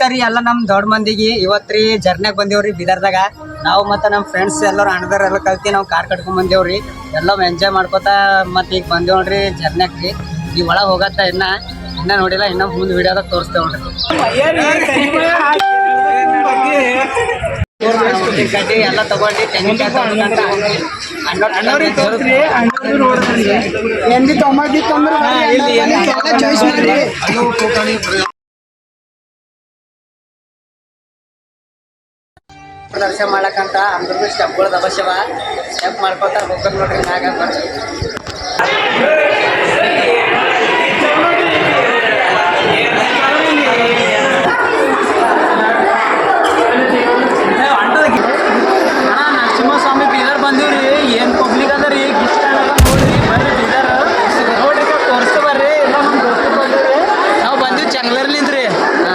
ಕರಿ ಎಲ್ಲ ನಮ್ ದೊಡ್ಡ ಮಂದಿಗೆ ಇವತ್ರಿ ಜರ್ನ್ಯಾಗ ಬಂದೇವ್ರಿ ಬೀದರ್ದಾಗ. ನಾವು ಮತ್ತೆ ನಮ್ಮ ಫ್ರೆಂಡ್ಸ್ ಎಲ್ಲರೂ ಅಣ್ಣದವ್ರೆಲ್ಲ ಕಲ್ತಿ ನಾವು ಕಾರ್ ಕಟ್ಕೊಂಡ್ ಬಂದೇವ್ರಿ. ಎಲ್ಲ ಎಂಜಾಯ್ ಮಾಡ್ಕೋತಾ ಮತ್ತೆ ಈಗ ಬಂದೇವ್ ನೋಡ್ರಿ ಜರ್ನ್ಯಾಗ್ರಿ. ಈ ಒಳಗೆ ಹೋಗತ್ತ ಇನ್ನ ನೋಡಿಲ್ಲ, ಇನ್ನ ಮುಂದ್ ವಿಡಿಯೋದಾಗ ತೋರಿಸ್ತೇವ್ ನೋಡ್ರಿ. ಗಡ್ಡಿ ಎಲ್ಲ ತಗೊಂಡು ಪ್ರದರ್ಶನ ಮಾಡಕಂತ ಅಂದ್ರದ್ದು ಸ್ಟೆಪ್ಗಳದ ಅವಶ್ಯವ. ಸ್ಟೆಪ್ ಮಾಡ್ಕೊತಾ ಹೋಗ್ಬೇಕು ನೋಡ್ರಿ ಮ್ಯಾಗ ಬರ್ರಿ. ನರಸಿಂಹಸ್ವಾಮಿ ಬೀದರ್ ಬಂದೀವ್ರಿ. ಏನು ಪಬ್ಲಿಕ್ ಅದ ರೀ, ಗಿಷ್ಟ ನೋಡ್ರಿ ಬರ್ರಿ ಬೀದರ್ ನೋಡ್ರಿ ತೋರಿಸ್ಕೊ ಬರ್ರಿ. ಎಲ್ಲ ನಮ್ಮ ದೋಸ್ತರು ಬಂದೀವ್ರಿ. ನಾವು ಬಂದೀವಿ ಚಂಗ್ಲರ್ಲಿಂದ್ರಿ.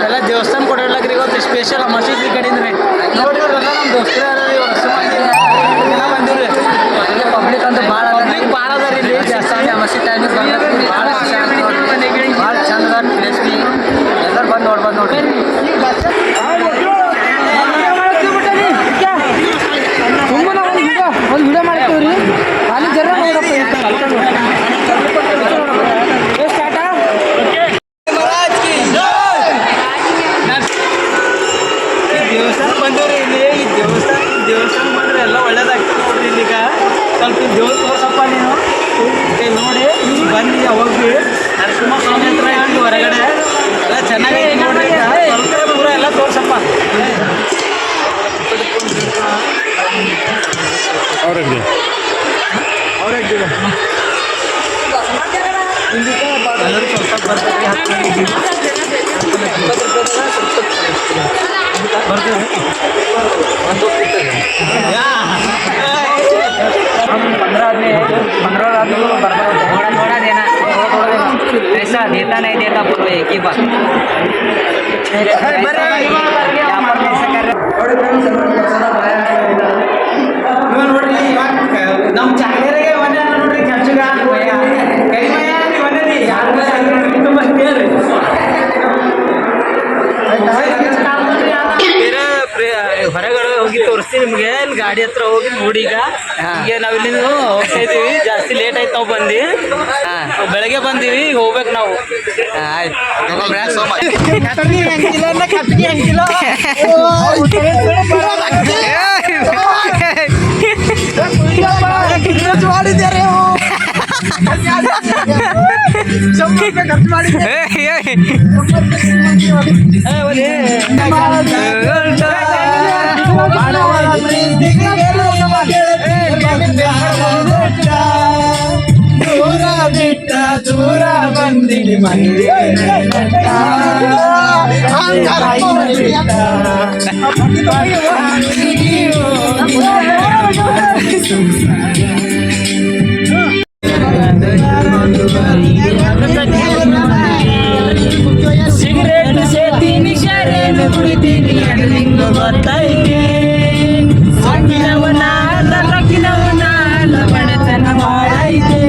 ಎಲ್ಲ ದೇವಸ್ಥಾನ ಕೊಡೋಗ್ರಿ ಇವತ್ತು ಸ್ಪೆಷಲ್ ಮಸೀದಿ ಕಡೆಯಿಂದ್ರಿ. ನೋಡ್ರಿ ಇವರೆಲ್ಲ ನಮ್ಮ ದೋಸ್ತರು ಅದ ರೀ. ಎಲ್ಲ ಬಂದೀವ್ರಿ. ಪಬ್ಲಿಕ್ ಅಂತ ಭಾಳ ಅದ ರೀ ಇಲ್ಲಿ. ಜಾಸ್ತಿ ಮಸೀದಿ ಟೈಮಿಗೆ ಬಂದ್ರಿ. ಭಾಳ ಚಂದ ಅದ ಟೇಸ್ಟಿ. ಎಲ್ಲರೂ ಬಂದು ನೋಡ್ರಿ. ಒಂದು ವಿಡಿಯೋ ಮಾಡ್ತೀವಿ ರೀ. ಅಲ್ಲಿ ಜರ ದೇವಸ್ಥಾನ ಬಂದವ್ರಿ ಇಲ್ಲಿ. ಈ ದೇವಸ್ಥಾನ ಬಂದ್ರೆ ಎಲ್ಲ ಒಳ್ಳೇದಾಗ್ತದೆ ನೋಡ್ರಿ. ಇಲ್ಲಿಗ ಸ್ವಲ್ಪ ದೇವ್ರ ತೋರ್ಸಪ್ಪ ನೀನು ನೋಡಿ. ಈಗ ಬನ್ನಿ ಹೋಗಿ ನರಸಿಂಹಸ್ವಾಮಿ ಹತ್ರ ಹೇಳಿ ಹೊರಗಡೆ ಎಲ್ಲ ಚೆನ್ನಾಗೈತಿ ನೋಡ್ರಿ. ಸ್ವಲ್ಪ ದೂರ ಎಲ್ಲ ತೋರ್ಸಪ್ಪ. ಎಲ್ಲರೂ ಸ್ವಲ್ಪ ಬರ್ತೀವಿ. ಬರ್ತೀವಿ 15 आदमी थोड़ा देना, ऐसा देता नहीं देता बोलो एक ही बात. ನಮ್ಮ ಚಾನಲ್ಗೆ ಮನೆ ನೋಡ್ರಿ ಖರ್ಚುಗ ಕೈ ಮಯ ಮನೆ ಯಾರು ಹೊರಗಡೆ ಹೋಗಿ ತೋರಿಸ್ತೀವಿ ನಿಮ್ಗೆ. ಇಲ್ಲಿ ಗಾಡಿ ಹತ್ರ ಹೋಗಿ ನೋಡಿ. ಈಗ ನಾವ್ ಇಲ್ಲಿ ಹೋಗ್ತಾ ಇದೀವಿ. ಜಾಸ್ತಿ ಲೇಟ್ ಆಯ್ತು ನಾವು ಬಂದು. ಬೆಳಗ್ಗೆ ಬಂದೀವಿ, ಈಗ ಹೋಗ್ಬೇಕು ನಾವು. ಮಾಡಿದ್ದಾರೆ ದೂರ ಬಿಟ್ಟ ದೂರ ಬಂದಿನಿ ಮಂದಿ ಸಿಗರೇಟ್ ಸೇತೀನಿ ಶರೇನು ಕುಡಿತೀನಿ ಅಡ್ಲಿಂಗು ಗೊತ್ತೈತೆ. ಲಕ್ಕಿನವನ ಬಡತನ ಮಾಡೈತೆ.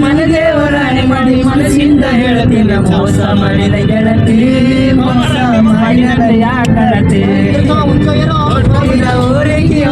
ಮನದೇವರಾಣಿ ಮಾಡಿ ಮನಸ್ಸಿಂದ ಹೇಳ್ತಿಲ್ಲ. ಮೋಸ ಮಾಡಿದ ಗೆಳತಿ, ಮೋಸ ಮಾಡಿದ ಯಾಕಳತಿ ಊರಿಗೆ